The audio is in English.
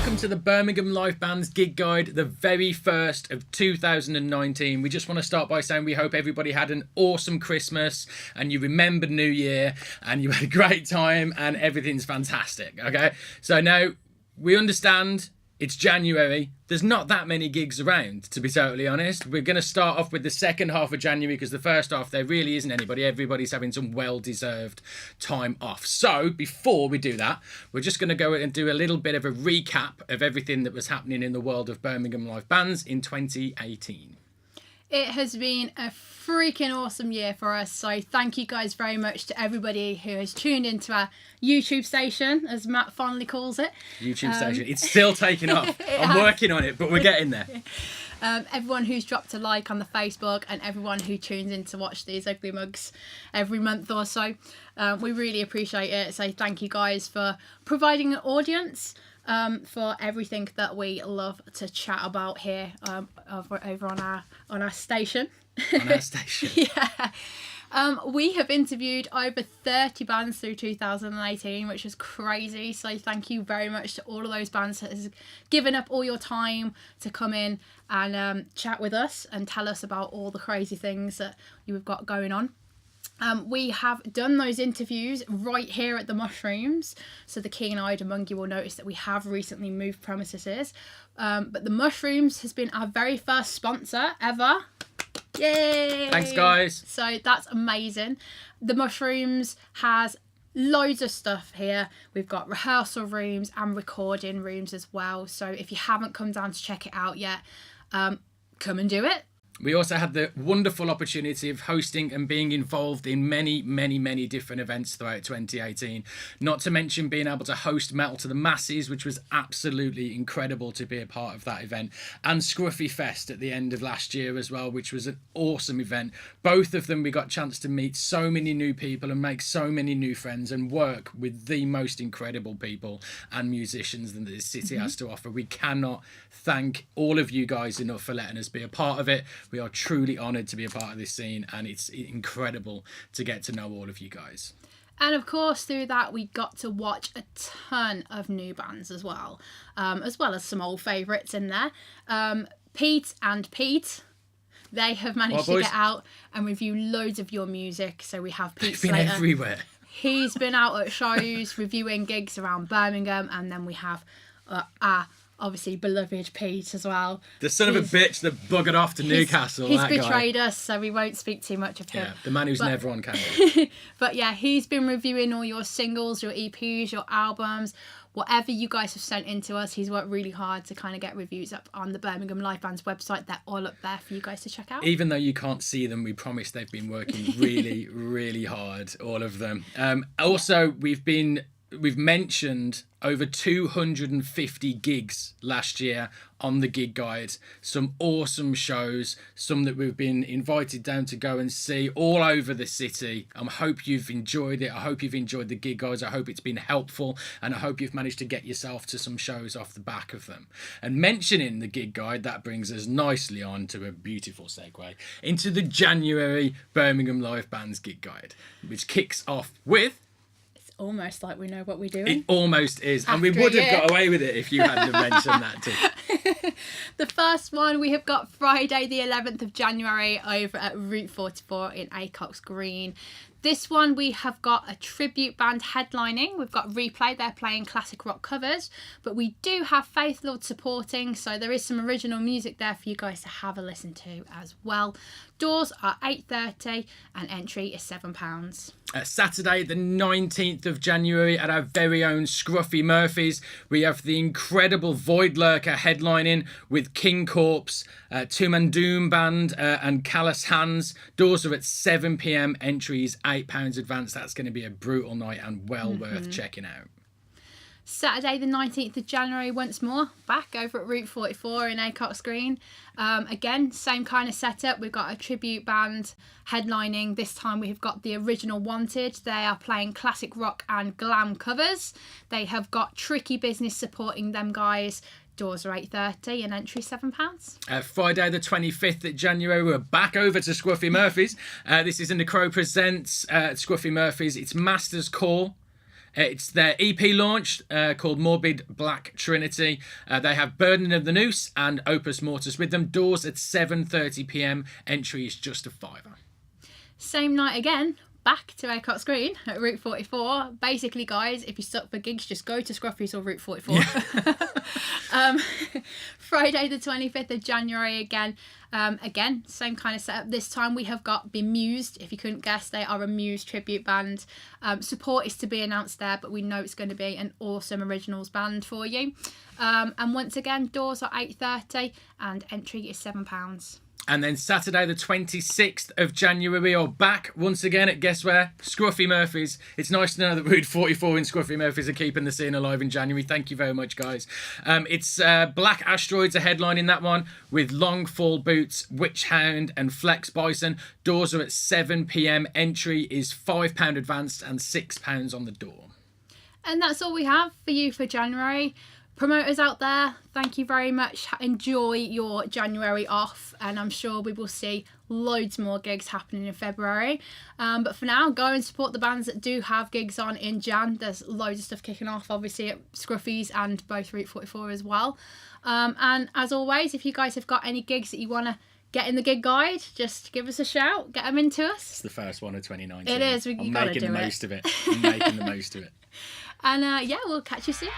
welcome to the Birmingham Live Bands Gig Guide, the very first of 2019. We just want to start by saying we hope everybody had an awesome Christmas and you remembered New Year and you had a great time and everything's fantastic, okay? So now we understand it's January. There's not that many gigs around, to be totally honest. We're going to start off with the second half of January because the first half, there really isn't anybody. Everybody's having some well-deserved time off. So before we do that, we're just going to go and do a little bit of a recap of everything that was happening in the world of Birmingham Live Bands in 2018. It has been a freaking awesome year for us. So thank you guys very much to everybody who has tuned into our YouTube station, as Matt fondly calls it. YouTube station. It's still taking off. I'm working on it, but we're getting there. Everyone who's dropped a like on the Facebook and everyone who tunes in to watch these ugly mugs every month or so. We really appreciate it. So thank you guys for providing an audience. For everything that we love to chat about here over on our station. On our station. Yeah. We have interviewed over 30 bands through 2018, which is crazy. So thank you very much to all of those bands that has given up all your time to come in and chat with us and tell us about all the crazy things that you've got going on. We have done those interviews right here at the Mushrooms, so the keen-eyed among you will notice that we have recently moved premises. But the Mushrooms has been our very first sponsor ever. Yay! Thanks, guys. So that's amazing. The Mushrooms has loads of stuff here. We've got rehearsal rooms and recording rooms as well. So if you haven't come down to check it out yet, come and do it. We also had the wonderful opportunity of hosting and being involved in many, many, many different events throughout 2018. Not to mention being able to host Metal to the Masses, which was absolutely incredible to be a part of that event. And Scruffy Fest at the end of last year as well, which was an awesome event. Both of them, we got a chance to meet so many new people and make so many new friends and work with the most incredible people and musicians that this city has to offer. We cannot thank all of you guys enough for letting us be a part of it. We are truly honoured to be a part of this scene and it's incredible to get to know all of you guys. And of course through that we got to watch a ton of new bands as well as some old favourites in there. Pete, they have managed to get out and review loads of your music. So we have Pete Slater. Been everywhere. He's been out at shows reviewing gigs around Birmingham, and then we have our obviously beloved Pete as well. The son of a bitch that buggered off to Newcastle. He's betrayed us, so we won't speak too much of him. Yeah, the man who's never on camera. But yeah, he's been reviewing all your singles, your EPs, your albums, whatever you guys have sent in to us. He's worked really hard to kind of get reviews up on the Birmingham Live Band's website. They're all up there for you guys to check out. Even though you can't see them, we promise they've been working really, really hard, all of them. Also, we've mentioned over 250 gigs last year on the gig guide. Some awesome shows, some that we've been invited down to go and see all over the city. I hope you've enjoyed it. I hope you've enjoyed the gig guides. I hope it's been helpful, and I hope you've managed to get yourself to some shows off the back of them. And mentioning the gig guide, that brings us nicely on to a beautiful segue into the January Birmingham Live Bands Gig Guide, which kicks off with almost like we know what we're doing. It almost is. And we would have got away with it if you hadn't mentioned that too. The first one, we have got Friday the 11th of January over at Route 44 in Acox Green. This one we have got a tribute band headlining. We've got Replay, they're playing classic rock covers, but we do have Faith Lord supporting, so there is some original music there for you guys to have a listen to as well. Doors are $8.30 and entry is £7. Saturday the 19th of January at our very own Scruffy Murphy's, we have the incredible Void Lurker headlining with King Corpse, Tomb and Doom Band and Callous Hands. Doors are at 7 p.m, entries £8 advance. That's going to be a brutal night and well worth checking out. Saturday the 19th of January once more, back over at Route 44 in Acox Green. Again, same kind of setup. We've got a tribute band headlining. This time we have got the Original Wanted. They are playing classic rock and glam covers. They have got Tricky Business supporting them guys. Doors are $8.30 and entry £7. Friday the 25th of January, we're back over to Scruffy Murphy's. This is in the Crow Presents Scruffy Murphy's. It's Master's Call. It's their EP launch called Morbid Black Trinity. They have Burden of the Noose and Opus Mortis with them. Doors at 7:30 p.m. Entry is just a £5. Same night again, back to Acott's Green at Route 44. Basically, guys, if you're stuck for gigs, just go to Scruffy's or Route 44. Yeah. Friday the 25th of January again. Again, same kind of setup. This time we have got Bemused. If you couldn't guess, they are a Muse tribute band. Support is to be announced there, but we know it's going to be an awesome originals band for you. And once again, doors are 8:30 and entry is £7. And then Saturday the 26th of January, we are back once again at, guess where? Scruffy Murphy's. It's nice to know that Route 44 and Scruffy Murphy's are keeping the scene alive in January. Thank you very much, guys. It's Black Asteroids are headlining that one with Long Fall Boots, Witch Hound and Flex Bison. Doors are at 7 p.m. Entry is £5 advanced and £6 on the door. And that's all we have for you for January. Promoters out there, thank you very much. Enjoy your January off, and I'm sure we will see loads more gigs happening in February. But for now, go and support the bands that do have gigs on in Jan. There's loads of stuff kicking off, obviously, at Scruffy's and both Route 44 as well. And as always, if you guys have got any gigs that you want to get in the gig guide, just give us a shout, get them into us. It's the first one of 2019. It is, I'm making the most of it. I'm making the most of it. And yeah, we'll catch you soon.